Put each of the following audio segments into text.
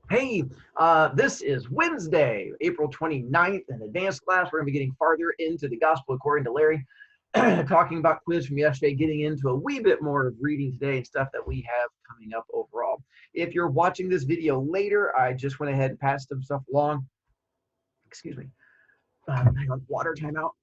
Hey, this is Wednesday, April 29th, in advanced class. We're going to be getting farther into the Gospel according to Larry, talking about quiz from yesterday, getting into a wee bit more of reading today and stuff that we have coming up overall. If you're watching this video later, I just went ahead and passed some stuff along. Excuse me. Hang on, water timeout.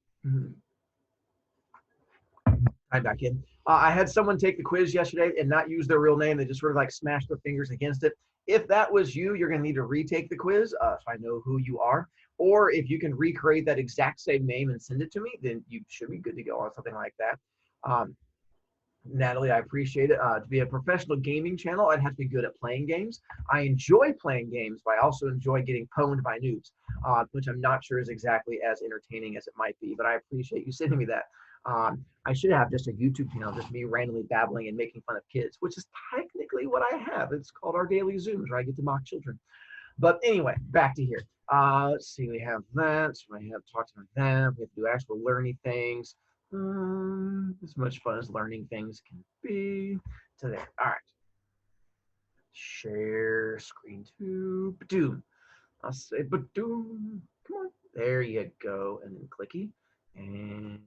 I'm back in. I had someone take the quiz yesterday and not use their real name. They just sort of like smashed their fingers against it. If that was you, you're going to need to retake the quiz so I know who you are. Or if you can recreate that exact same name and send it to me, then you should be good to go on something like that. Natalie, I appreciate it. To be a professional gaming channel, I'd have to be good at playing games. I enjoy playing games, but I also enjoy getting pwned by noobs, which I'm not sure is exactly as entertaining as it might be, but I appreciate you sending me that. I should have just a YouTube channel, just me randomly babbling and making fun of kids, which is technically what I have. It's called Our Daily Zooms, where I get to mock children. But anyway, back to here. Let's see, we have that. So I have talked about that. We have to do actual learning things. As much fun as learning things can be. To there. All right. Share screen to Badoom. I'll say Badoom. Come on. There you go. And then clicky. And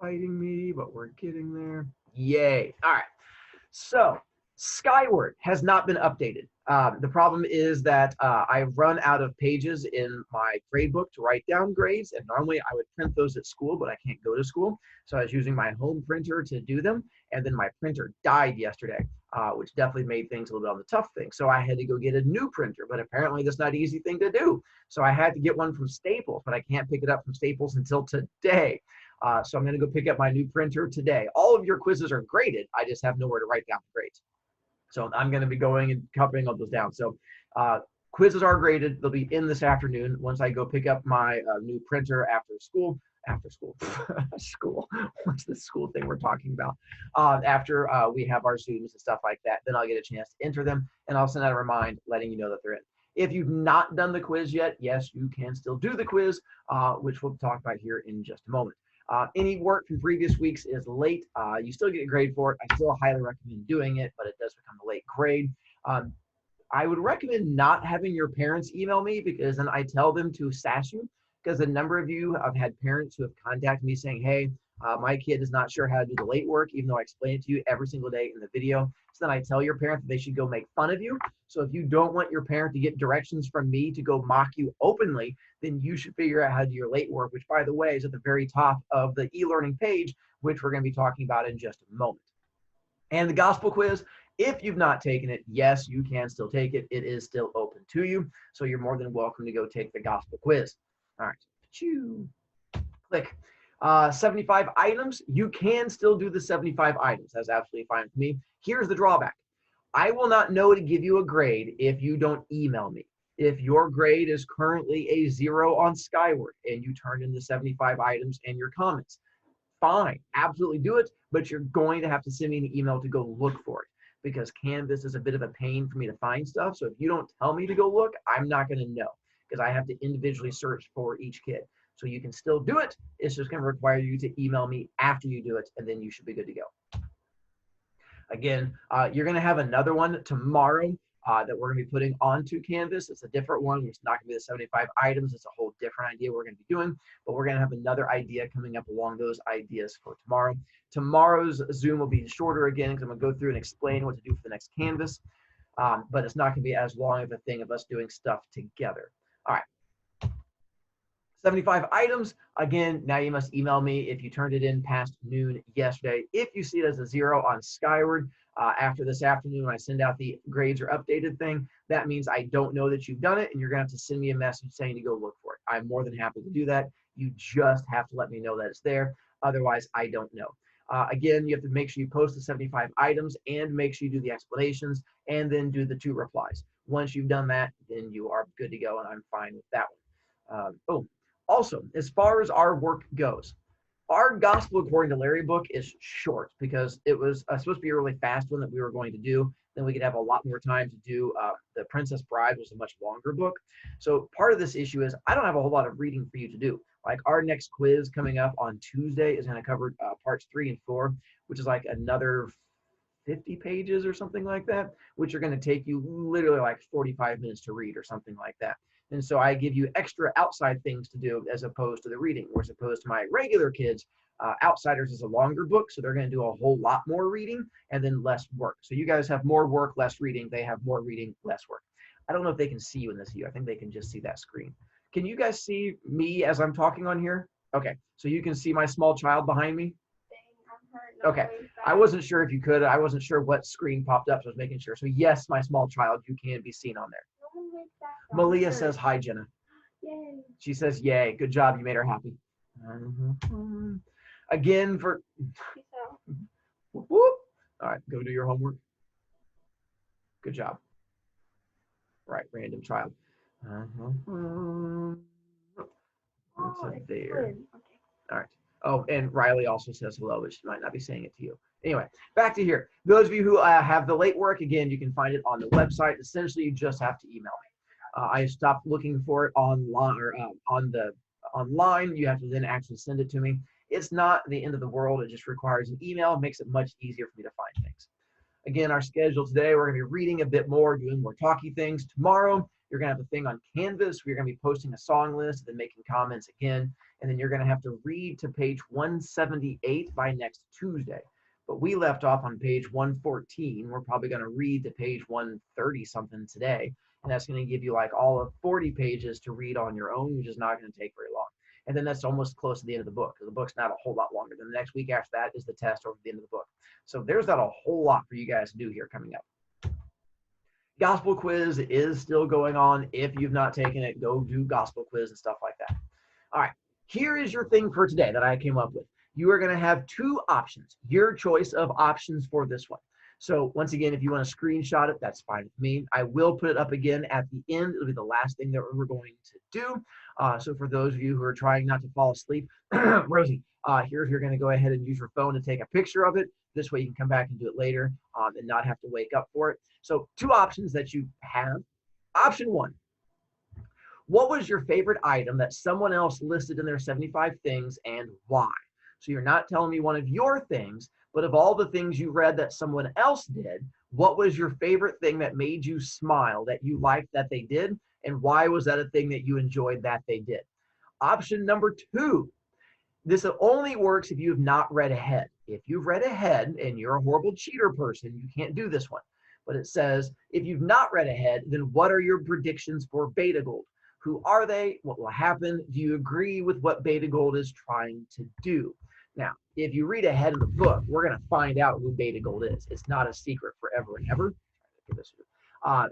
fighting me, but we're getting there. Yay. All right. So Skyward has not been updated. The problem is that I've run out of pages in my grade book to write down grades, and normally I would print those at school, but I can't go to school. So I was using my home printer to do them, and then my printer died yesterday, which definitely made things a little bit on the tough thing. So I had to go get a new printer, but apparently that's not an easy thing to do. So I had to get one from Staples, but I can't pick it up from Staples until today. So I'm going to go pick up my new printer today. All of your quizzes are graded. I just have nowhere to write down the grades. So I'm going to be going and copying all those down. So quizzes are graded. They'll be in this afternoon once I go pick up my new printer after school. School. What's the school thing we're talking about? After we have our Zooms and stuff like that, then I'll get a chance to enter them, and I'll send out a reminder letting you know that they're in. If you've not done the quiz yet, yes, you can still do the quiz, which we'll talk about here in just a moment. Any work from previous weeks is late. You still get a grade for it. I still highly recommend doing it, but it does become a late grade. I would recommend not having your parents email me, because then I tell them to sass you, because a number of you have had parents who have contacted me saying, hey, my kid is not sure how to do the late work, even though I explain it to you every single day in the video. So then I tell your parent that they should go make fun of you. So if you don't want your parent to get directions from me to go mock you openly, then you should figure out how to do your late work, which, by the way, is at the very top of the e-learning page, which we're going to be talking about in just a moment. And the gospel quiz, if you've not taken it, yes, you can still take it. It is still open to you. So you're more than welcome to go take the gospel quiz. All right. Click. 75 items. You can still do the 75 items. That's absolutely fine for me. Here's the drawback. I will not know to give you a grade if you don't email me. If your grade is currently a 0 on Skyward and you turn in the 75 items and your comments, fine, absolutely do it, but you're going to have to send me an email to go look for it, because Canvas is a bit of a pain for me to find stuff. So if you don't tell me to go look, I'm not going to know, because I have to individually search for each kid. So you can still do it. It's just going to require you to email me after you do it, and then you should be good to go. Again, you're going to have another one tomorrow that we're going to be putting onto Canvas. It's a different one. It's not going to be the 75 items. It's a whole different idea we're going to be doing, but we're going to have another idea coming up along those ideas for tomorrow. Tomorrow's Zoom will be shorter again, because I'm going to go through and explain what to do for the next Canvas, but it's not going to be as long of a thing of us doing stuff together. All right. 75 items. Again, now you must email me if you turned it in past noon yesterday. If you see it as a 0 on Skyward after this afternoon, when I send out the grades or updated thing, that means I don't know that you've done it, and you're going to have to send me a message saying to go look for it. I'm more than happy to do that. You just have to let me know that it's there. Otherwise, I don't know. Again, you have to make sure you post the 75 items and make sure you do the explanations and then do the 2 replies. Once you've done that, then you are good to go, and I'm fine with that one. Also, as far as our work goes, our Gospel According to Larry book is short, because it was supposed to be a really fast one that we were going to do. Then we could have a lot more time to do the Princess Bride, which is a much longer book. So part of this issue is I don't have a whole lot of reading for you to do. Like our next quiz coming up on Tuesday is going to cover parts 3 and 4, which is like another 50 pages or something like that, which are going to take you literally like 45 minutes to read or something like that. And so I give you extra outside things to do as opposed to the reading, or as opposed to my regular kids. Outsiders is a longer book, so they're going to do a whole lot more reading and then less work. So you guys have more work, less reading. They have more reading, less work. I don't know if they can see you in this view. I think they can just see that screen. Can you guys see me as I'm talking on here? Okay, so you can see my small child behind me? Okay, I wasn't sure if you could. I wasn't sure what screen popped up, so I was making sure. So yes, my small child, you can be seen on there. Malia says hi, Jenna. Yay. She says, yay, good job, you made her happy. Again, for whoop, whoop. All right, go do your homework. Good job. Right, random child. What's there? Okay. All right. Oh, and Riley also says hello, but she might not be saying it to you. Anyway, back to here. Those of you who have the late work, again, you can find it on the website. Essentially, you just have to email me. I stopped looking for it online or online. You have to then actually send it to me. It's not the end of the world. It just requires an email. It makes it much easier for me to find things. Again, our schedule today, we're going to be reading a bit more, doing more talky things. Tomorrow, you're going to have a thing on Canvas. We're going to be posting a song list, then making comments again. And then you're going to have to read to page 178 by next Tuesday. But we left off on page 114. We're probably going to read to page 130 something today. And that's going to give you like all of 40 pages to read on your own, which is not going to take very long. And then that's almost close to the end of the book, because the book's not a whole lot longer. Then the next week after that is the test over the end of the book. So there's not a whole lot for you guys to do here coming up. Gospel quiz is still going on. If you've not taken it, go do gospel quiz and stuff like that. All right, here is your thing for today that I came up with. You are going to have two options, your choice of options for this one. So once again, if you want to screenshot it, that's fine with me. I will put it up again at the end. It'll be the last thing that we're going to do. So for those of you who are trying not to fall asleep, Rosie, here you're going to go ahead and use your phone to take a picture of it. This way you can come back and do it later and not have to wake up for it. So two options that you have. Option one, what was your favorite item that someone else listed in their 75 things and why? So you're not telling me one of your things, but of all the things you read that someone else did, what was your favorite thing that made you smile, that you liked that they did, and why was that a thing that you enjoyed that they did? Option number two, this only works if you have not read ahead. If you've read ahead and you're a horrible cheater person, you can't do this one. But it says, if you've not read ahead, then what are your predictions for Beta Gold? Who are they? What will happen? Do you agree with what Beta Gold is trying to do? Now, if you read ahead of the book, we're going to find out who Beta Gold is. It's not a secret forever and ever.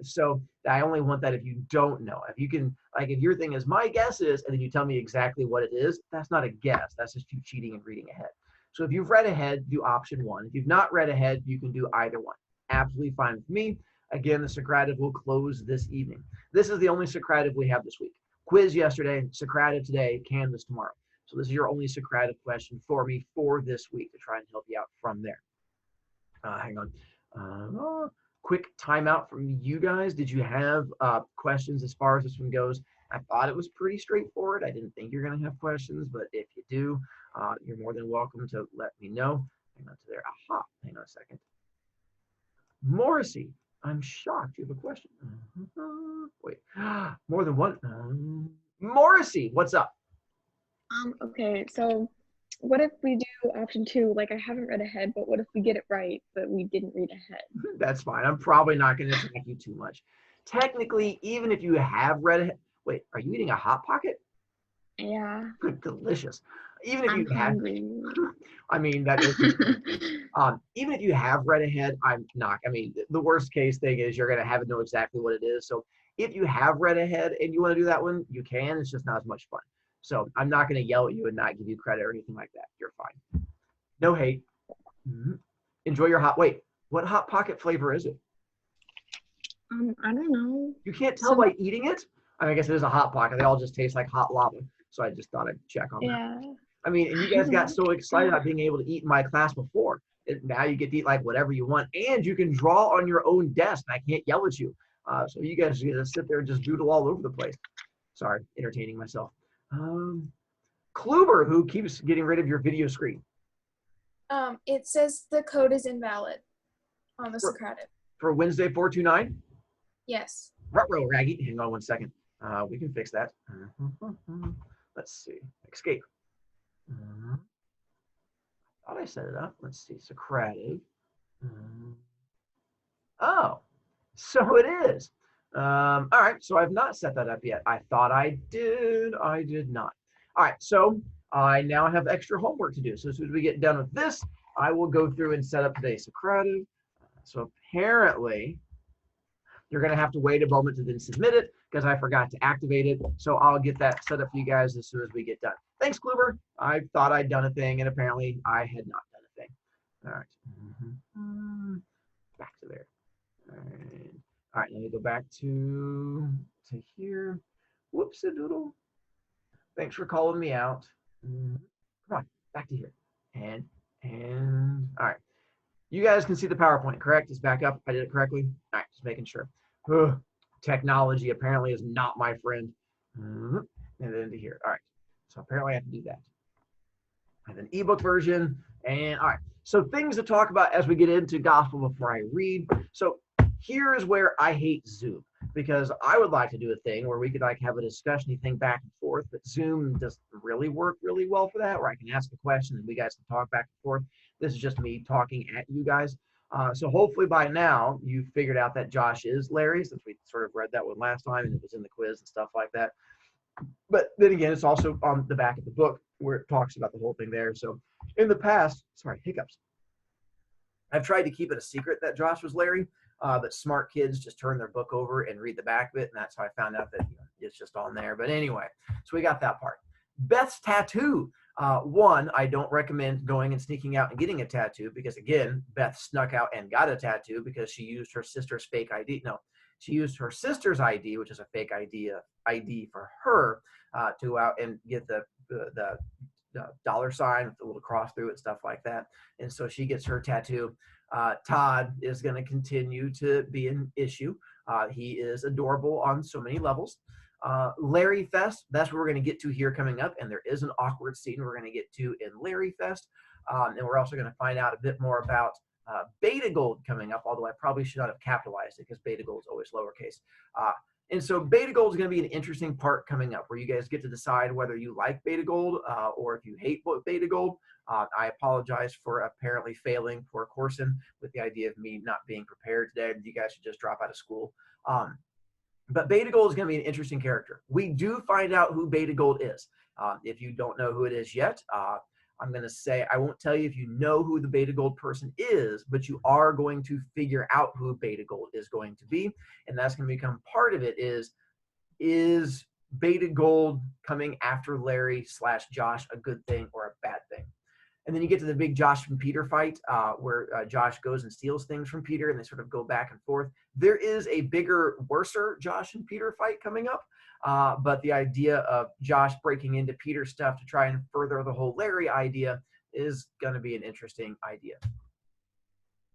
So I only want that if you don't know. If you can, like, if your thing is my guess is, and then you tell me exactly what it is, that's not a guess. That's just you cheating and reading ahead. So if you've read ahead, do option one. If you've not read ahead, you can do either one. Absolutely fine with me. Again, the Socrative will close this evening. This is the only Socrative we have this week. Quiz yesterday, Socrative today, Canvas tomorrow. So this is your only Socrative question for me for this week to try and help you out from there. Hang on. Quick timeout from you guys. Did you have questions as far as this one goes? I thought it was pretty straightforward. I didn't think you're going to have questions, but if you do, you're more than welcome to let me know. Hang on to there. Aha. Hang on a second. Morrissey, I'm shocked. You have a question. Wait, more than one. Morrissey, what's up? Okay, so what if we do option two? Like, I haven't read ahead, but what if we get it right, but we didn't read ahead? That's fine. I'm probably not going to attack you too much. Technically, even if you have read ahead, wait, are you eating a Hot Pocket? Yeah. Delicious. Even if I'm you have, hungry. I mean, that is, even if you have read ahead, I'm not, I mean, the worst case thing is you're going to have to know exactly what it is. So if you have read ahead and you want to do that one, you can. It's just not as much fun. So I'm not going to yell at you and not give you credit or anything like that. You're fine. No hate. Enjoy your wait, what Hot Pocket flavor is it? I don't know. You can't tell by eating it? I mean, I guess it is a Hot Pocket. They all just taste like hot lava. So I just thought I'd check on that. I mean, and you guys got so excited about being able to eat in my class before. Now you get to eat like whatever you want. And you can draw on your own desk. And I can't yell at you. So you guys get to sit there and just doodle all over the place. Sorry, entertaining myself. Kluber, who keeps getting rid of your video screen. It says the code is invalid. On the for, Socratic. for Wednesday 429? Yes. Ruh-roh, Raggy. Hang on one second. We can fix that. Let's see. Escape. Thought I set it up. Let's see. Socratic. Oh, so it is. All right. So I've not set that up yet. I thought I did. I did not. All right. So I now have extra homework to do. So as soon as we get done with this, I will go through and set up today's Socratic. So apparently, you're going to have to wait a moment to then submit it because I forgot to activate it. So I'll get that set up for you guys as soon as we get done. Thanks, Kluber. I thought I'd done a thing, and apparently I had not done a thing. All right. Back to there. All right, let me go back to here. Whoops-a-doodle. Thanks for calling me out. Come on, back to here. And all right. You guys can see the PowerPoint, correct? It's back up. I did it correctly. All right, just making sure. Ugh, technology apparently is not my friend. And then to here. All right. So apparently I have to do that. I have an ebook version. And all right. So things to talk about as we get into gospel before I read. So here is where I hate Zoom, because I would like to do a thing where we could like have a discussion thing back and forth, but Zoom doesn't really work really well for that, where I can ask a question and we guys can talk back and forth. This is just me talking at you guys. So hopefully by now you figured out that Josh is Larry, since we sort of read that one last time and it was in the quiz and stuff like that. But then again, it's also on the back of the book where it talks about the whole thing there. So in the past, hiccups. I've tried to keep it a secret that Josh was Larry, but smart kids just turn their book over and read the back of it, and that's how I found out that it's just on there. But anyway, so we got that part. Beth's tattoo. One, I don't recommend going and sneaking out and getting a tattoo because, again, Beth snuck out and got a tattoo because she used her sister's fake ID. No, she used her sister's ID, which is a fake ID for her, to go out and get the dollar sign with the little cross through it, stuff like that. And so she gets her tattoo. Todd is going to continue to be an issue. He is adorable on so many levels. Larry Fest, that's what we're going to get to here coming up. And there is an awkward scene we're going to get to in Larry Fest. And we're also going to find out a bit more about Beta Gold coming up, although I probably should not have capitalized it because Beta Gold is always lowercase. And so Beta Gold is going to be an interesting part coming up where you guys get to decide whether you like Beta Gold or if you hate Beta Gold. I apologize for apparently failing for Corson with the idea of me not being prepared today. You guys should just drop out of school. But Beta Gold is going to be an interesting character. We do find out who Beta Gold is. If you don't know who it is yet, I'm going to say I won't tell you if you know who the Beta Gold person is, but you are going to figure out who Beta Gold is going to be. And that's going to become part of it is Beta Gold coming after Larry / Josh a good thing or a bad thing? And then you get to the big Josh and Peter fight where Josh goes and steals things from Peter and they sort of go back and forth. There is a bigger, worser Josh and Peter fight coming up. But the idea of Josh breaking into Peter's stuff to try and further the whole Larry idea is going to be an interesting idea.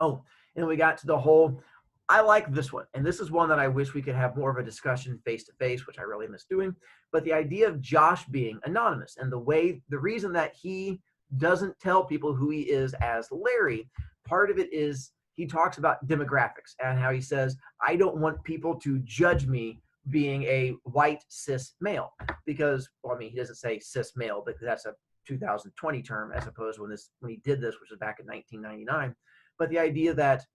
Oh, and we got to the whole, I like this one. And this is one that I wish we could have more of a discussion face-to-face, which I really miss doing. But the idea of Josh being anonymous and the reason that he doesn't tell people who he is as Larry, part of it is he talks about demographics and how he says, I don't want people to judge me being a white cis male because, well, I mean, he doesn't say cis male, but that's a 2020 term as opposed to when he did this, which was back in 1999. But the idea that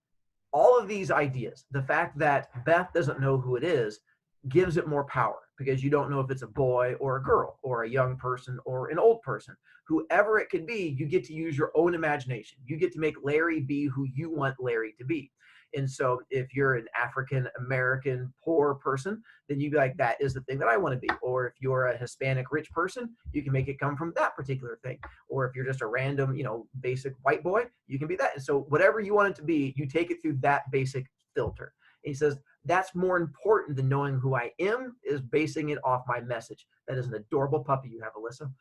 all of these ideas, the fact that Beth doesn't know who it is, gives it more power because you don't know if it's a boy or a girl or a young person or an old person. Whoever it could be, you get to use your own imagination. You get to make Larry be who you want Larry to be. And so if you're an African-American poor person, then you'd be like, that is the thing that I want to be. Or if you're a Hispanic rich person, you can make it come from that particular thing. Or if you're just a random, basic white boy, you can be that. And so whatever you want it to be, you take it through that basic filter. And he says, that's more important than knowing who I am, is basing it off my message. That is an adorable puppy you have, Alyssa.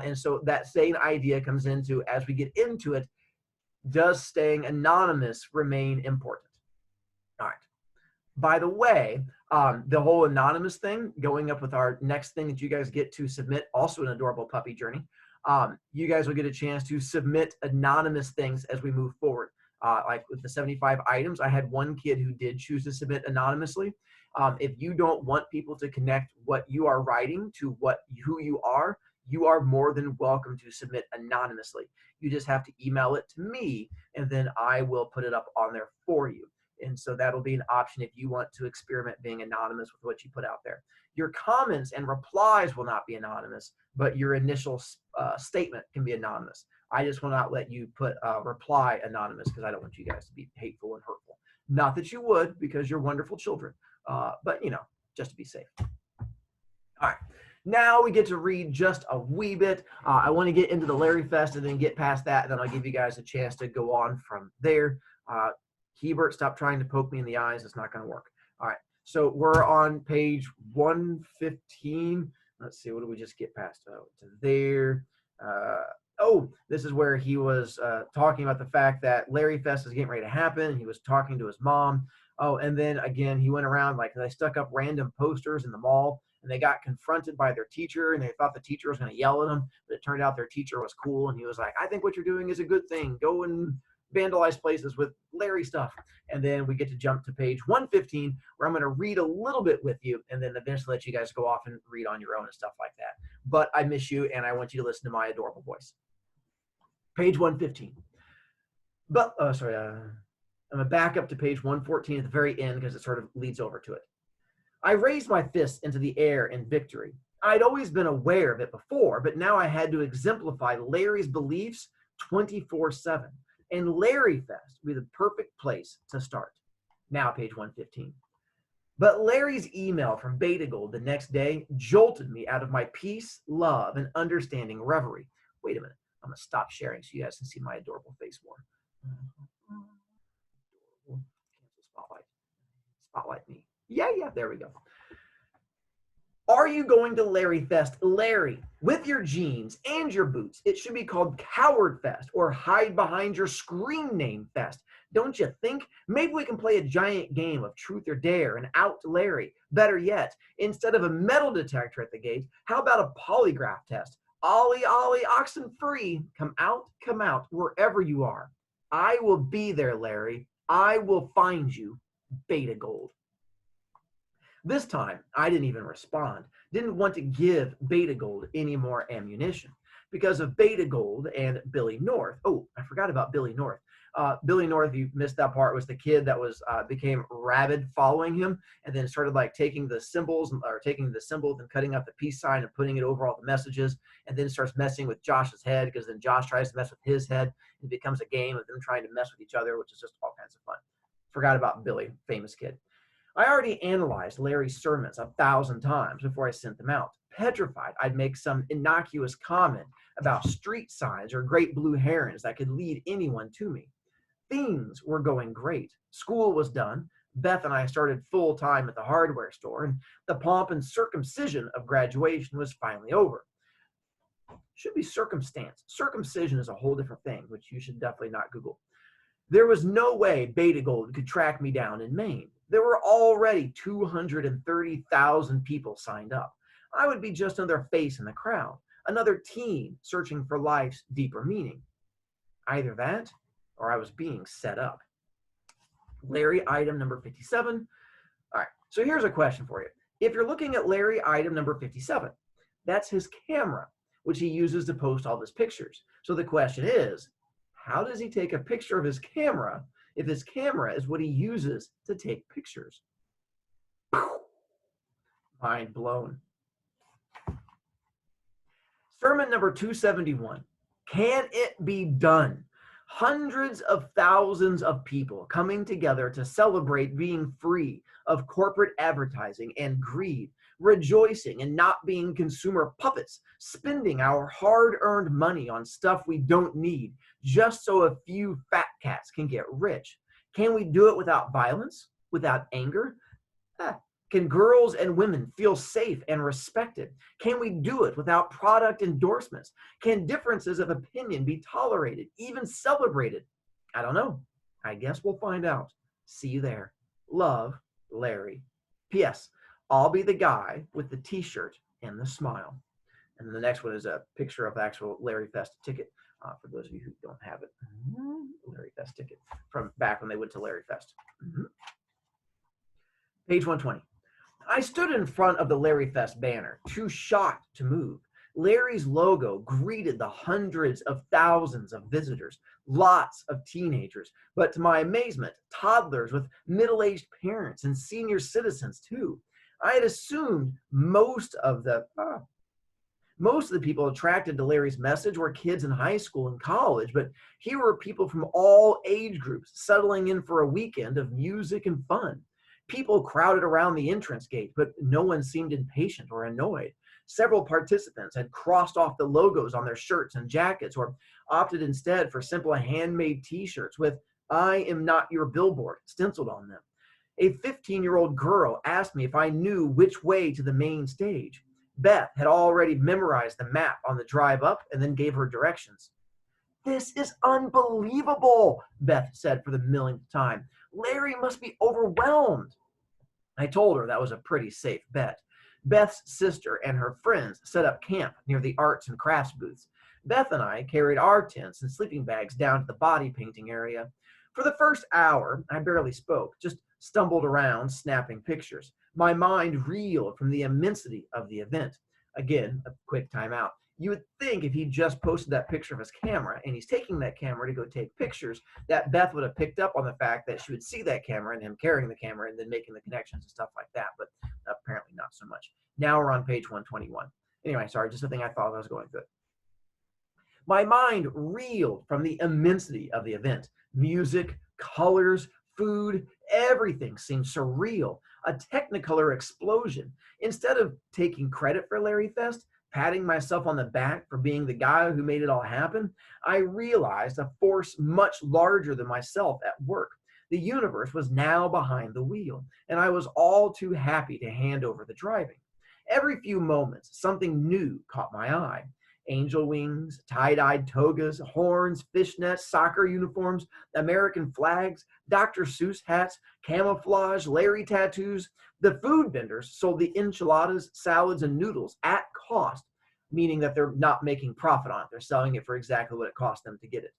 And so that same idea comes into, as we get into it, does staying anonymous remain important? All right. By the way, the whole anonymous thing, going up with our next thing that you guys get to submit, also an adorable puppy journey. You guys will get a chance to submit anonymous things as we move forward. like with the 75 items, I had one kid who did choose to submit anonymously. If you don't want people to connect what you are writing to who you are more than welcome to submit anonymously. You just have to email it to me, and then I will put it up on there for you. And so that'll be an option if you want to experiment being anonymous with what you put out there. Your comments and replies will not be anonymous, but your initial statement can be anonymous. I just will not let you put reply anonymous because I don't want you guys to be hateful and hurtful. Not that you would, because you're wonderful children, but just to be safe. All right. Now we get to read just a wee bit. I want to get into the Larry Fest and then get past that, and then I'll give you guys a chance to go on from there. Hebert, stop trying to poke me in the eyes. It's not going to work. All right. So we're on page 115. Let's see. What did we just get past? To there. This is where he was talking about the fact that Larry Fest is getting ready to happen. He was talking to his mom. Oh, and then again, he went around, like, they stuck up random posters in the mall, and they got confronted by their teacher, and they thought the teacher was going to yell at them, but it turned out their teacher was cool, and he was like, I think what you're doing is a good thing. Go and vandalize places with Larry stuff. And then we get to jump to page 115, where I'm going to read a little bit with you, and then eventually let you guys go off and read on your own and stuff like that. But I miss you, and I want you to listen to my adorable voice. Page 115. But, I'm going to back up to page 114 at the very end because it sort of leads over to it. I raised my fist into the air in victory. I'd always been aware of it before, but now I had to exemplify Larry's beliefs 24/7. And Larry Fest would be the perfect place to start. Now, page 115. But Larry's email from Beta Gold the next day jolted me out of my peace, love, and understanding reverie. Wait a minute. I'm going to stop sharing so you guys can see my adorable face more. Spotlight. Spotlight me. Yeah, there we go. Are you going to Larry Fest, Larry, with your jeans and your boots? It should be called Coward Fest or Hide Behind Your Screen Name Fest. Don't you think? Maybe we can play a giant game of truth or dare and out Larry. Better yet, instead of a metal detector at the gate, how about a polygraph test? Ollie, ollie, oxen free. Come out, wherever you are. I will be there, Larry. I will find you. Beta Gold. This time, I didn't even respond. Didn't want to give Beta Gold any more ammunition because of Beta Gold and Billy North. Oh, I forgot about Billy North. Billy North, you missed that part, was the kid that was became rabid following him and then started like taking the symbols and cutting out the peace sign and putting it over all the messages, and then starts messing with Josh's head because then Josh tries to mess with his head. It becomes a game of them trying to mess with each other, which is just all kinds of fun. Forgot about Billy, famous kid. I already analyzed Larry's sermons 1,000 times before I sent them out, petrified I'd make some innocuous comment about street signs or great blue herons that could lead anyone to me. Things were going great. School was done. Beth and I started full-time at the hardware store, and the pomp and circumcision of graduation was finally over. Should be circumstance. Circumcision is a whole different thing, which you should definitely not Google. There was no way Beta Gold could track me down in Maine. There were already 230,000 people signed up. I would be just another face in the crowd, another teen searching for life's deeper meaning. Either that, or I was being set up. Larry item number 57. All right, so here's a question for you. If you're looking at Larry item number 57, that's his camera, which he uses to post all his pictures. So the question is, how does he take a picture of his camera if his camera is what he uses to take pictures? Mind blown. Sermon number 271. Can it be done? Hundreds of thousands of people coming together to celebrate being free of corporate advertising and greed, rejoicing in not being consumer puppets, spending our hard-earned money on stuff we don't need just so a few fat cats can get rich. Can we do it without violence, without anger? Can girls and women feel safe and respected? Can we do it without product endorsements? Can differences of opinion be tolerated, even celebrated? I don't know. I guess we'll find out. See you there. Love, Larry. P.S. I'll be the guy with the t-shirt and the smile. And then the next one is a picture of the actual Larry Fest ticket. for those of you who don't have it. Larry Fest ticket from back when they went to Larry Fest. Page 120. I stood in front of the Larry Fest banner, too shocked to move. Larry's logo greeted the hundreds of thousands of visitors, lots of teenagers, but to my amazement, toddlers with middle-aged parents and senior citizens too. I had assumed most of the people attracted to Larry's message were kids in high school and college, but here were people from all age groups settling in for a weekend of music and fun. People crowded around the entrance gate, but no one seemed impatient or annoyed. Several participants had crossed off the logos on their shirts and jackets or opted instead for simple handmade t-shirts with "I am not your billboard" stenciled on them. A 15-year-old girl asked me if I knew which way to the main stage. Beth had already memorized the map on the drive up and then gave her directions. "This is unbelievable," Beth said for the millionth time. "Larry must be overwhelmed." I told her that was a pretty safe bet. Beth's sister and her friends set up camp near the arts and crafts booths. Beth and I carried our tents and sleeping bags down to the body painting area. For the first hour, I barely spoke, just stumbled around snapping pictures. My mind reeled from the immensity of the event. Again, a quick timeout. You would think if he just posted that picture of his camera and he's taking that camera to go take pictures, that Beth would have picked up on the fact that she would see that camera and him carrying the camera and then making the connections and stuff like that, but apparently not so much. Now we're on page 121. Anyway, sorry, just a thing I thought I was going through. My mind reeled from the immensity of the event. Music, colors, food, everything seemed surreal, a technicolor explosion. Instead of taking credit for Larry Fest, patting myself on the back for being the guy who made it all happen, I realized a force much larger than myself at work. The universe was now behind the wheel, and I was all too happy to hand over the driving. Every few moments, something new caught my eye. Angel wings, tie-dyed togas, horns, fishnets, soccer uniforms, American flags, Dr. Seuss hats, camouflage, Larry tattoos. The food vendors sold the enchiladas, salads, and noodles at cost, meaning that they're not making profit on it. They're selling it for exactly what it cost them to get it.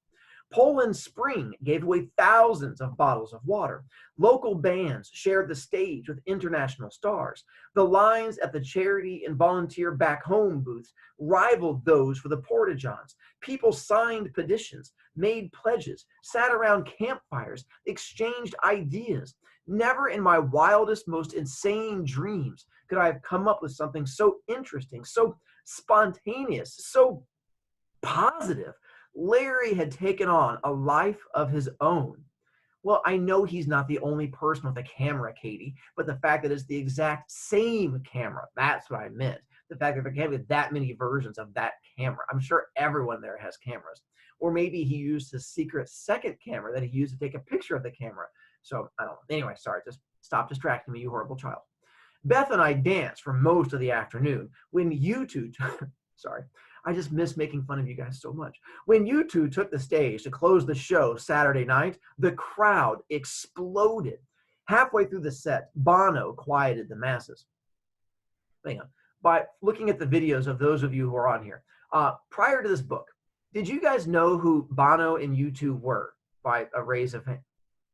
Poland Spring gave away thousands of bottles of water. Local bands shared the stage with international stars. The lines at the charity and volunteer back home booths rivaled those for the porta-johns. People signed petitions, made pledges, sat around campfires, exchanged ideas. Never in my wildest, most insane dreams could I have come up with something so interesting, so spontaneous, so positive. Larry had taken on a life of his own. Well, I know he's not the only person with a camera, Katie, but the fact that it's the exact same camera, that's what I meant. The fact that there can't be that many versions of that camera. I'm sure everyone there has cameras. Or maybe he used his secret second camera that he used to take a picture of the camera. So, I don't know. Anyway, sorry, just stop distracting me, you horrible child. Beth and I danced for most of the afternoon when you two, sorry, I just miss making fun of you guys so much. When you two took the stage to close the show Saturday night, the crowd exploded. Halfway through the set, Bono quieted the masses. Hang on. By looking at the videos of those of you who are on here, prior to this book, did you guys know who Bono and U2 were by a raise of hand?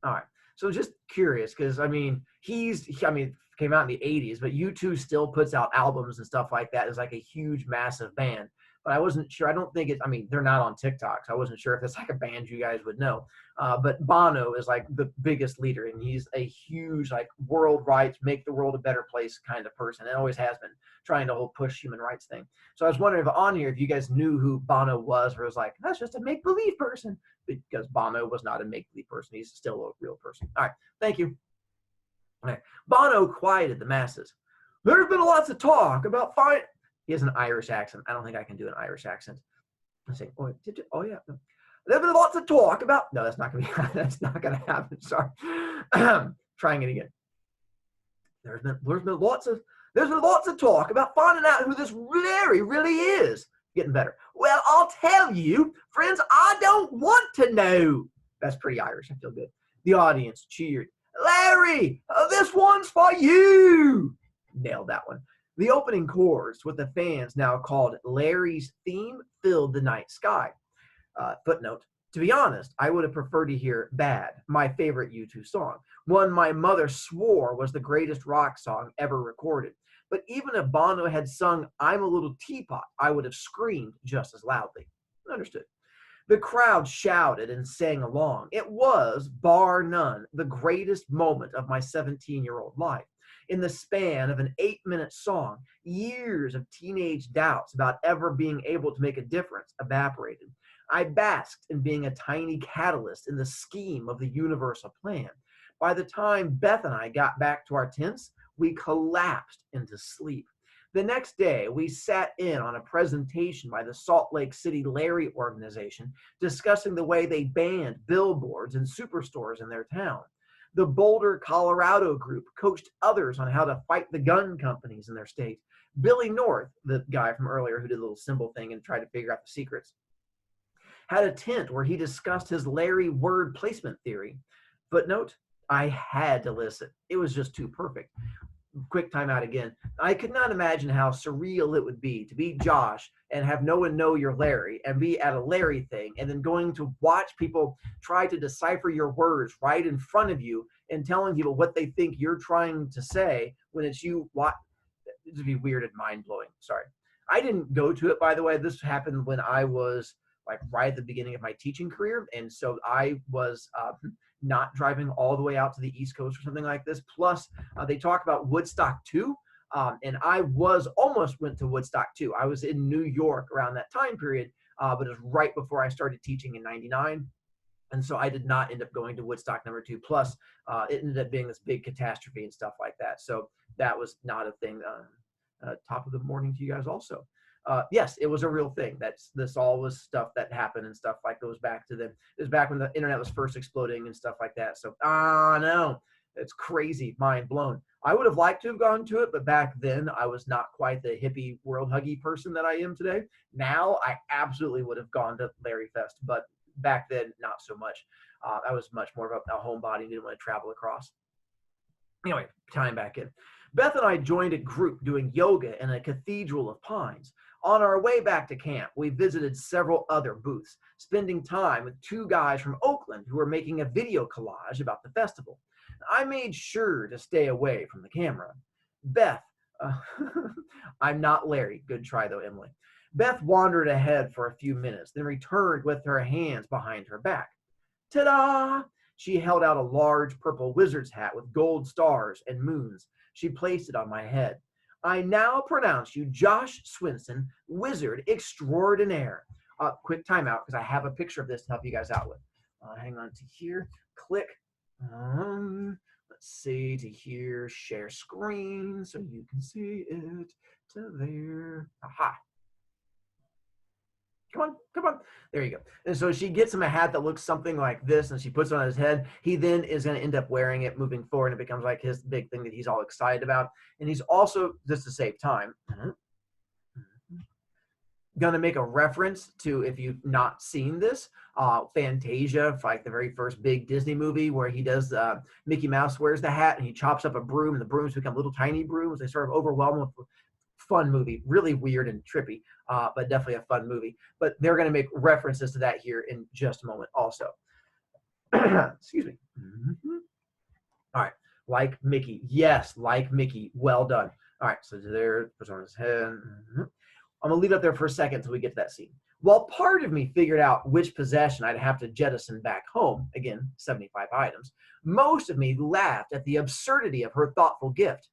All right. So just curious, because I mean, came out in the 80s, but U2 still puts out albums and stuff like that. It's like a huge, massive band. But I wasn't sure. I don't think it's, I mean, they're not on TikTok, so I wasn't sure if it's like a band you guys would know. But Bono is like the biggest leader, and he's a huge, like, world rights, make the world a better place kind of person, and always has been trying to push human rights thing. So I was wondering if on here, if you guys knew who Bono was, or was like, that's just a make-believe person, because Bono was not a make-believe person. He's still a real person. All right, thank you. All right. Bono quieted the masses. There's been lots of talk about fine. He has an Irish accent. I don't think I can do an Irish accent. I say, oh, did you? Oh, yeah. There's been lots of talk about. No, that's not going to be. That's not going to happen. Sorry. Trying it again. There's been lots of talk about finding out who this Larry really is. Getting better. Well, I'll tell you, friends. I don't want to know. That's pretty Irish. I feel good. The audience cheered. Larry, this one's for you. Nailed that one. The opening chorus, what the fans now called Larry's theme, filled the night sky. Footnote. To be honest, I would have preferred to hear Bad, my favorite U2 song, one my mother swore was the greatest rock song ever recorded. But even if Bono had sung I'm a Little Teapot, I would have screamed just as loudly. Understood. The crowd shouted and sang along. It was, bar none, the greatest moment of my 17-year-old life. In the span of an 8-minute song, years of teenage doubts about ever being able to make a difference evaporated. I basked in being a tiny catalyst in the scheme of the universal plan. By the time Beth and I got back to our tents, we collapsed into sleep. The next day, we sat in on a presentation by the Salt Lake City Larry organization discussing the way they banned billboards and superstores in their town. The Boulder, Colorado group coached others on how to fight the gun companies in their state. Billy North, the guy from earlier who did a little symbol thing and tried to figure out the secrets, had a tent where he discussed his Larry word placement theory. Footnote, I had to listen. It was just too perfect. Quick timeout again. I could not imagine how surreal it would be to be Josh and have no one know you're Larry and be at a Larry thing and then going to watch people try to decipher your words right in front of you and telling people what they think you're trying to say when it's you. What? It would be weird and mind blowing. Sorry. I didn't go to it, by the way. This happened when I was like right at the beginning of my teaching career. And so I was not driving all the way out to the East Coast or something like this. Plus, they talk about Woodstock too. And I was almost went to Woodstock too. I was in New York around that time period, but it was right before I started teaching in '99. And so I did not end up going to Woodstock #2. Plus, it ended up being this big catastrophe and stuff like that. So that was not a thing. Top of the morning to you guys also. Yes, it was a real thing. This all was stuff that happened and stuff like goes back to it was back when the internet was first exploding and stuff like that. So, no, it's crazy, mind blown. I would have liked to have gone to it, but back then I was not quite the hippie world huggy person that I am today. Now I absolutely would have gone to Larry Fest, but back then not so much. I was much more of a homebody, didn't want to travel across. Anyway, time back in. Beth and I joined a group doing yoga in a cathedral of pines. On our way back to camp, we visited several other booths, spending time with two guys from Oakland who were making a video collage about the festival. I made sure to stay away from the camera. Beth, I'm not Larry. Good try though, Emily. Beth wandered ahead for a few minutes, then returned with her hands behind her back. Ta-da! She held out a large purple wizard's hat with gold stars and moons. She placed it on my head. I now pronounce you Josh Swinson, wizard extraordinaire. Quick timeout because I have a picture of this to help you guys out with. Hang on to here. Click. Let's see to here. Share screen so you can see it to there. Aha. Come on. There you go. And so she gets him a hat that looks something like this, and she puts it on his head. He then is going to end up wearing it moving forward, and it becomes like his big thing that he's all excited about. And he's also, just to save time, going to make a reference to, if you've not seen this, Fantasia, like the very first big Disney movie where he does, Mickey Mouse wears the hat, and he chops up a broom, and the brooms become little tiny brooms. They sort of overwhelm him with fun movie, really weird and trippy, but definitely a fun movie. But they're going to make references to that here in just a moment also. Excuse me. All right. Like Mickey. Yes, like Mickey. Well done. All right. So there, puts on his head. I'm going to leave it up there for a second until we get to that scene. While part of me figured out which possession I'd have to jettison back home, again, 75 items, most of me laughed at the absurdity of her thoughtful gift.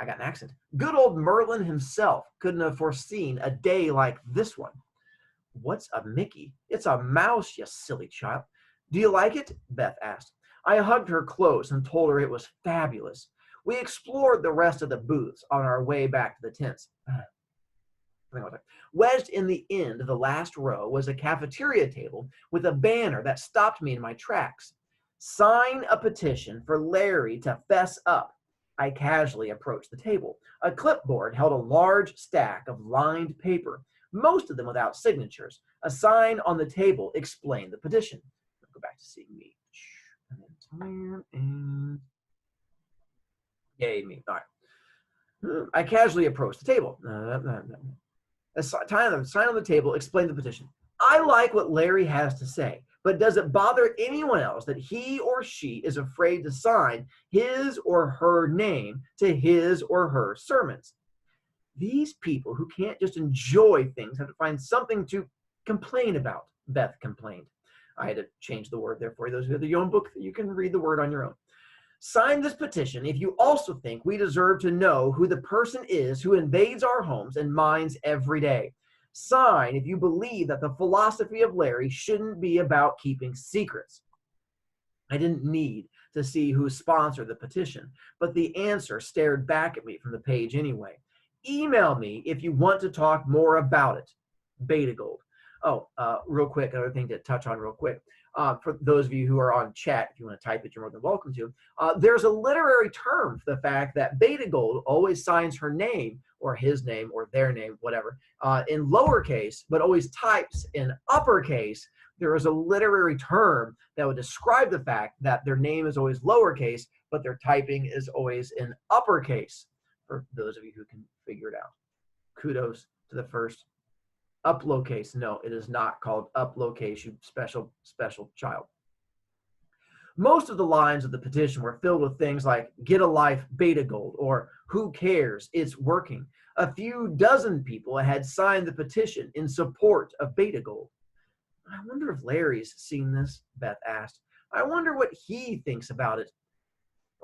I got an accent. Good old Merlin himself couldn't have foreseen a day like this one. What's a Mickey? It's a mouse, you silly child. Do you like it? Beth asked. I hugged her close and told her it was fabulous. We explored the rest of the booths on our way back to the tents. Wedged in the end of the last row was a cafeteria table with a banner that stopped me in my tracks. Sign a petition for Larry to fess up. I casually approached the table. A clipboard held a large stack of lined paper, most of them without signatures. A sign on the table explained the petition. I'll go back to seeing me. And yay, me. All right. I casually approached the table. Sign on the table, explain the petition. I like what Larry has to say, but does it bother anyone else that he or she is afraid to sign his or her name to his or her sermons? These people who can't just enjoy things have to find something to complain about, Beth complained. I had to change the word there for you. Those are your own book. You can read the word on your own. Sign this petition if you also think we deserve to know who the person is who invades our homes and minds every day. Sign if you believe that the philosophy of Larry shouldn't be about keeping secrets. I didn't need to see who sponsored the petition, but the answer stared back at me from the page anyway. Email me if you want to talk more about it. Beta Gold. Oh, real quick, another thing to touch on real quick. For those of you who are on chat, if you want to type it, you're more than welcome to. There's a literary term for the fact that Beta Gold always signs her name or his name or their name, whatever, in lowercase, but always types in uppercase. There is a literary term that would describe the fact that their name is always lowercase, but their typing is always in uppercase, for those of you who can figure it out. Kudos to the first. Uppercase. No, it is not called uppercase, you special child. Most of the lines of the petition were filled with things like "get a life, Beta Gold," or "who cares, it's working." A few dozen people had signed the petition in support of Beta Gold. I wonder if Larry's seen this, Beth asked. I wonder what he thinks about it.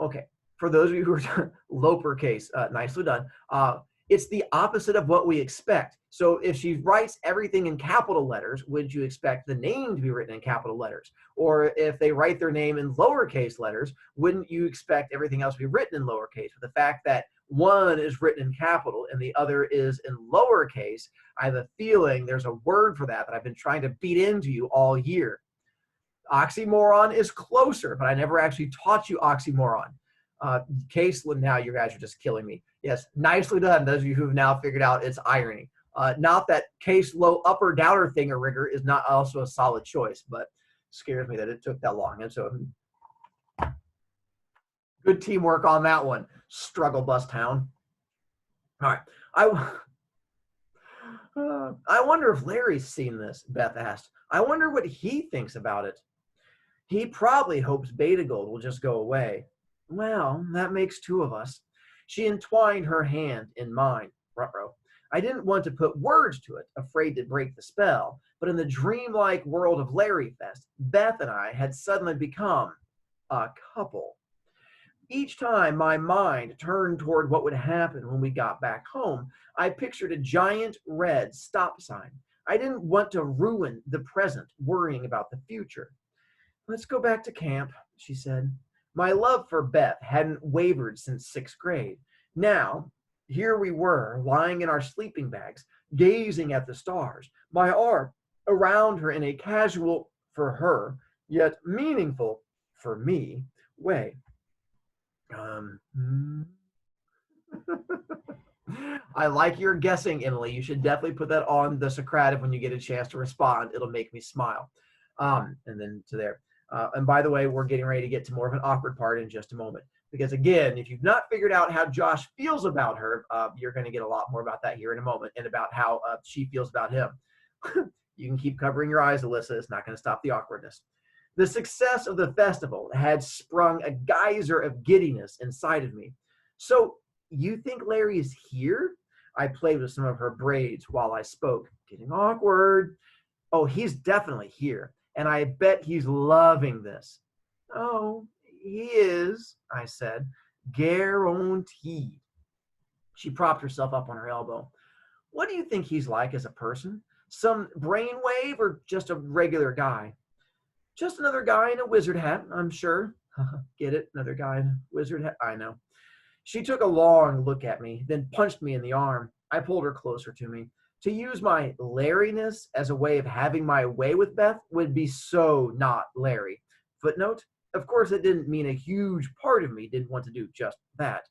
Okay, for those of you who are lowercase, nicely done. It's the opposite of what we expect. So if she writes everything in capital letters, would you expect the name to be written in capital letters? Or if they write their name in lowercase letters, wouldn't you expect everything else to be written in lowercase? But the fact that one is written in capital and the other is in lowercase, I have a feeling there's a word for that I've been trying to beat into you all year. Oxymoron is closer, but I never actually taught you oxymoron. Case, now you guys are just killing me. Yes, nicely done, those of you who have now figured out it's irony. Not that case low upper downer thing or rigor is not also a solid choice, but scares me that it took that long. And so good teamwork on that one, Struggle Bus Town. All right. I wonder if Larry's seen this, Beth asked. I wonder what he thinks about it. He probably hopes Beta Gold will just go away. Well, that makes two of us. She entwined her hand in mine. Ruh-roh. I didn't want to put words to it, afraid to break the spell, but in the dreamlike world of Larry Fest, Beth and I had suddenly become a couple. Each time my mind turned toward what would happen when we got back home, I pictured a giant red stop sign. I didn't want to ruin the present, worrying about the future. Let's go back to camp, she said. My love for Beth hadn't wavered since 6th grade. Now, here we were, lying in our sleeping bags, gazing at the stars, my arm around her in a casual, for her, yet meaningful, for me, way. I like your guessing, Emily. You should definitely put that on the Socratic when you get a chance to respond. It'll make me smile. And then to there. And by the way, we're getting ready to get to more of an awkward part in just a moment. Because again, if you've not figured out how Josh feels about her, you're going to get a lot more about that here in a moment, and about how she feels about him. You can keep covering your eyes, Alyssa. It's not going to stop the awkwardness. The success of the festival had sprung a geyser of giddiness inside of me. So you think Larry is here? I played with some of her braids while I spoke. Getting awkward. Oh, he's definitely here. And I bet he's loving this. Oh, he is, I said. Guaranteed. She propped herself up on her elbow. What do you think he's like as a person? Some brainwave or just a regular guy? Just another guy in a wizard hat, I'm sure. Get it? Another guy in a wizard hat? I know. She took a long look at me, then punched me in the arm. I pulled her closer to me. To use my Larryness as a way of having my way with Beth would be so not Larry. Footnote, of course, it didn't mean a huge part of me didn't want to do just that.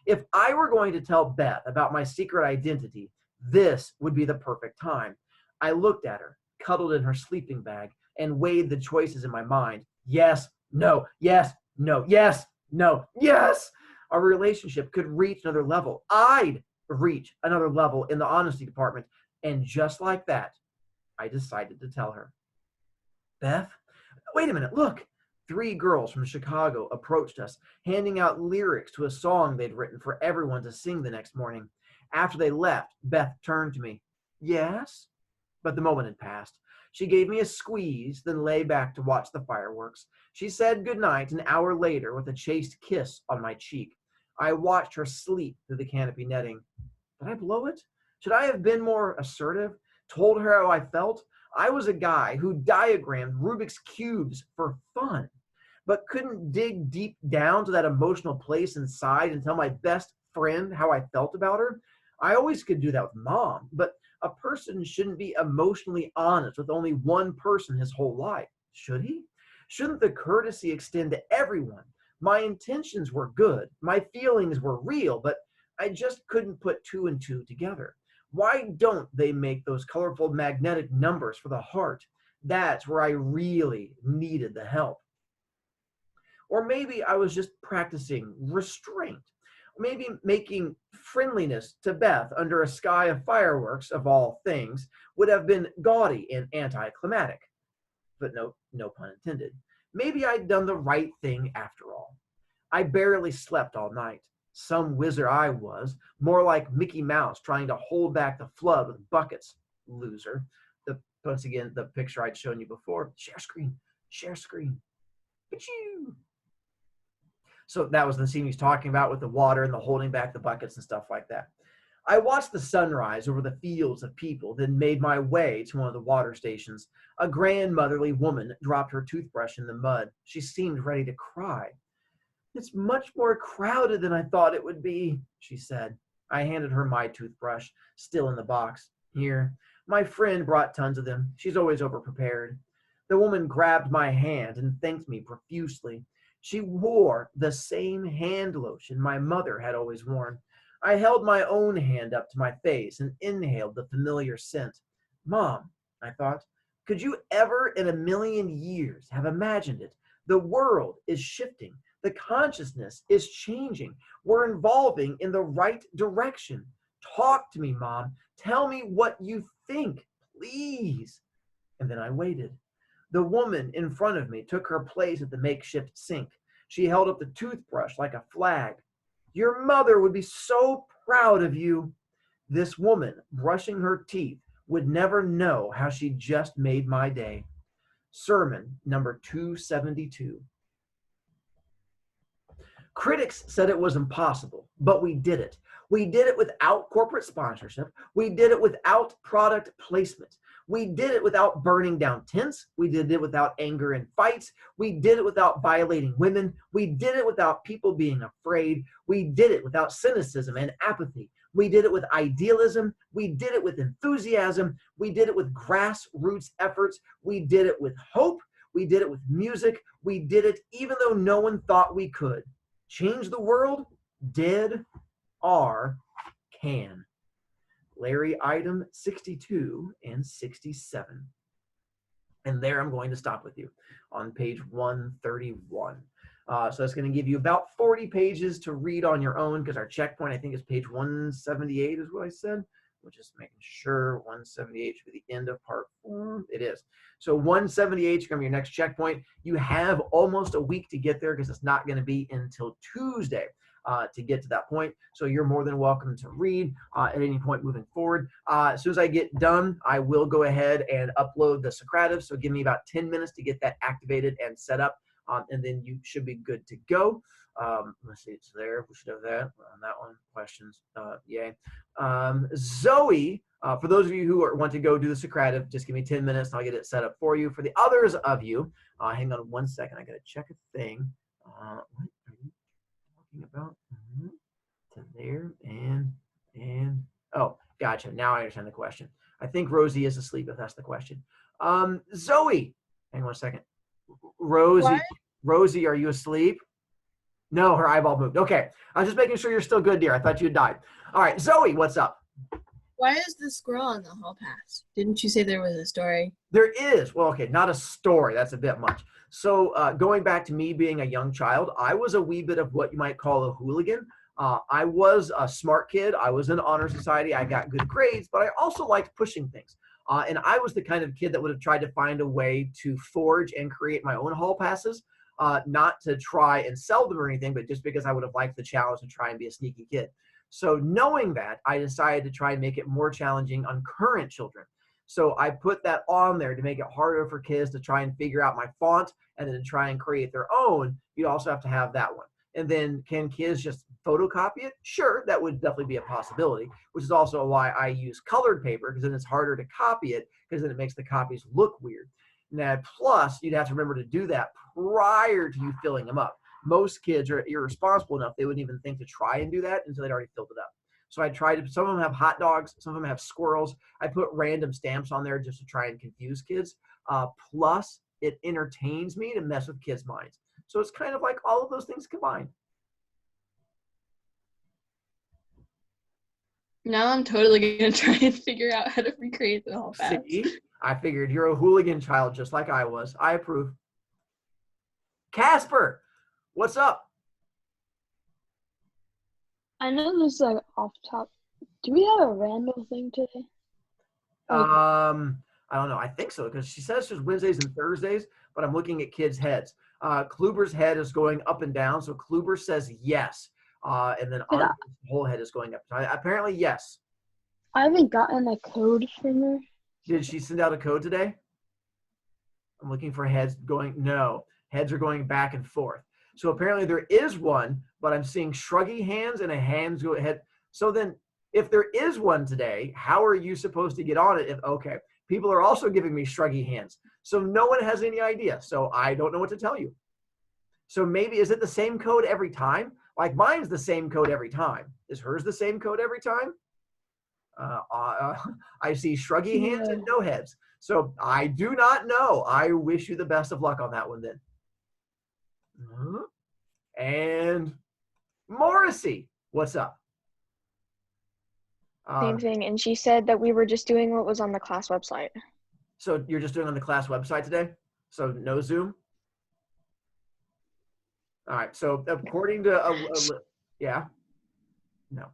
If I were going to tell Beth about my secret identity, this would be the perfect time. I looked at her, cuddled in her sleeping bag, and weighed the choices in my mind. Yes, no, yes, no, yes, no, yes. Our relationship could reach another level. I'd reach another level in the honesty department. And just like that, I decided to tell her. Beth, wait a minute, look. 3 girls from Chicago approached us, handing out lyrics to a song they'd written for everyone to sing the next morning. After they left, Beth turned to me. Yes? But the moment had passed. She gave me a squeeze, then lay back to watch the fireworks. She said goodnight an hour later with a chaste kiss on my cheek. I watched her sleep through the canopy netting. Did I blow it? Should I have been more assertive? Told her how I felt? I was a guy who diagrammed Rubik's Cubes for fun, but couldn't dig deep down to that emotional place inside and tell my best friend how I felt about her. I always could do that with mom, but a person shouldn't be emotionally honest with only one person his whole life, should he? Shouldn't the courtesy extend to everyone? My intentions were good, my feelings were real, but I just couldn't put 2 and 2 together. Why don't they make those colorful magnetic numbers for the heart? That's where I really needed the help. Or maybe I was just practicing restraint. Maybe making friendliness to Beth under a sky of fireworks, of all things, would have been gaudy and anticlimactic. But no pun intended. Maybe I'd done the right thing after all. I barely slept all night. Some wizard I was, more like Mickey Mouse trying to hold back the flood with buckets. Loser. Once again, the picture I'd shown you before. Share screen. Share screen. Achoo! So that was the scene he's talking about with the water and the holding back the buckets and stuff like that. I watched the sunrise over the fields of people, then made my way to one of the water stations. A grandmotherly woman dropped her toothbrush in the mud. She seemed ready to cry. It's much more crowded than I thought it would be, she said. I handed her my toothbrush, still in the box. Here. My friend brought tons of them. She's always overprepared. The woman grabbed my hand and thanked me profusely. She wore the same hand lotion my mother had always worn. I held my own hand up to my face and inhaled the familiar scent. Mom, I thought, could you ever in a million years have imagined it? The world is shifting. The consciousness is changing. We're evolving in the right direction. Talk to me, Mom. Tell me what you think, please. And then I waited. The woman in front of me took her place at the makeshift sink. She held up the toothbrush like a flag. Your mother would be so proud of you. This woman, brushing her teeth, would never know how she just made my day. Sermon number 272. Critics said it was impossible, but we did it. We did it without corporate sponsorship. We did it without product placement. We did it without burning down tents. We did it without anger and fights. We did it without violating women. We did it without people being afraid. We did it without cynicism and apathy. We did it with idealism. We did it with enthusiasm. We did it with grassroots efforts. We did it with hope. We did it with music. We did it even though no one thought we could. Change the world? Did, are, can. Larry item 62 and 67. And there I'm going to stop with you on page 131. So that's going to give you about 40 pages to read on your own because our checkpoint, I think, is page 178 is what I said. We're just making sure 178 should be the end of part 4. It is. So 178 is going to be your next checkpoint. You have almost a week to get there because it's not going to be until Tuesday to get to that point. So you're more than welcome to read at any point moving forward. As soon as I get done, I will go ahead and upload the Socrative. So give me about 10 minutes to get that activated and set up. And then you should be good to go. Let's see, it's there. We should have that on that one. Questions? Yay. Zoe, for those of you who want to go do the Socrative, just give me 10 minutes and I'll get it set up for you. For the others of you, hang on 1 second. I got to check a thing. What are you talking about? To there and oh, gotcha. Now I understand the question. I think Rosie is asleep if that's the question. Zoe, hang on a second. Rosie, are you asleep? No, her eyeball moved. Okay. I was just making sure you're still good, dear. I thought you had died. All right. Zoe, what's up? Why is the squirrel on the hall pass? Didn't you say there was a story? There is. Well, okay, not a story. That's a bit much. So going back to me being a young child, I was a wee bit of what you might call a hooligan. I was a smart kid. I was in honor society. I got good grades, but I also liked pushing things. And I was the kind of kid that would have tried to find a way to forge and create my own hall passes, not to try and sell them or anything, but just because I would have liked the challenge to try and be a sneaky kid. So knowing that, I decided to try and make it more challenging on current children. So I put that on there to make it harder for kids to try and figure out my font and then try and create their own. You also have to have that one. And then can kids just photocopy it? Sure, that would definitely be a possibility, which is also why I use colored paper, because then it's harder to copy it, because then it makes the copies look weird. Now, plus, you'd have to remember to do that prior to you filling them up. Most kids are irresponsible enough, they wouldn't even think to try and do that until they'd already filled it up. So I tried to, some of them have hot dogs, some of them have squirrels. I put random stamps on there just to try and confuse kids. Plus, it entertains me to mess with kids' minds. So it's kind of like all of those things combined. Now I'm totally gonna try and figure out how to recreate the hall pass. See, I figured you're a hooligan child just like I was. I approve. Casper, what's up? I know this is like off top. Do we have a random thing today? I don't know. I think so, because she says there's Wednesdays and Thursdays, but I'm looking at kids' heads. Kluber's head is going up and down, so Kluber says yes. And then Andre's whole head is going up. Apparently, yes. I haven't gotten a code from her. Did she send out a code today? I'm looking for heads going. No, heads are going back and forth. So apparently there is one, but I'm seeing shruggy hands and a hands go ahead. So then if there is one today, how are you supposed to get on it? Okay, people are also giving me shruggy hands. So no one has any idea. So I don't know what to tell you. So maybe, is it the same code every time? Like mine's the same code every time. Is hers the same code every time? I see shruggy hands and no heads. So I do not know. I wish you the best of luck on that one then. And Morrissey, what's up? Same thing. And she said that we were just doing what was on the class website. So you're just doing on the class website today? So no Zoom? All right. So according to yeah. No.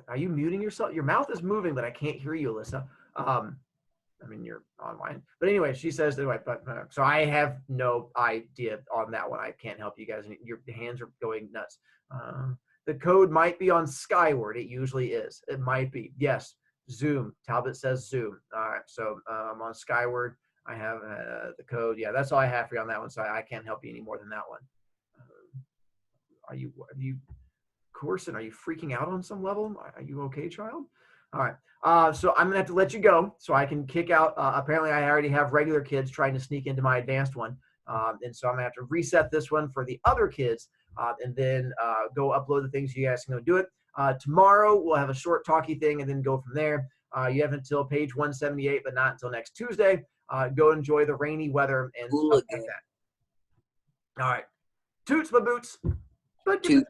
Are you muting yourself? Your mouth is moving, but I can't hear you, Alyssa. I mean, you're online. But anyway, she says anyway, but so I have no idea on that one. I can't help you guys. Your hands are going nuts. The code might be on Skyward. It usually is. It might be. Yes. Zoom. Talbot says Zoom. All right. So I'm on Skyward. I have the code. Yeah, that's all I have for you on that one. So I can't help you any more than that one. Are you Corson? Are you freaking out on some level? Are you okay, child? All right. So I'm gonna have to let you go so I can kick out. Apparently, I already have regular kids trying to sneak into my advanced one, and so I'm gonna have to reset this one for the other kids, and then go upload the things. You guys can go do it. Tomorrow we'll have a short talky thing, and then go from there. You have until page 178, but not until next Tuesday. Go enjoy the rainy weather and stuff like that. All right. Toots my boots. Toot.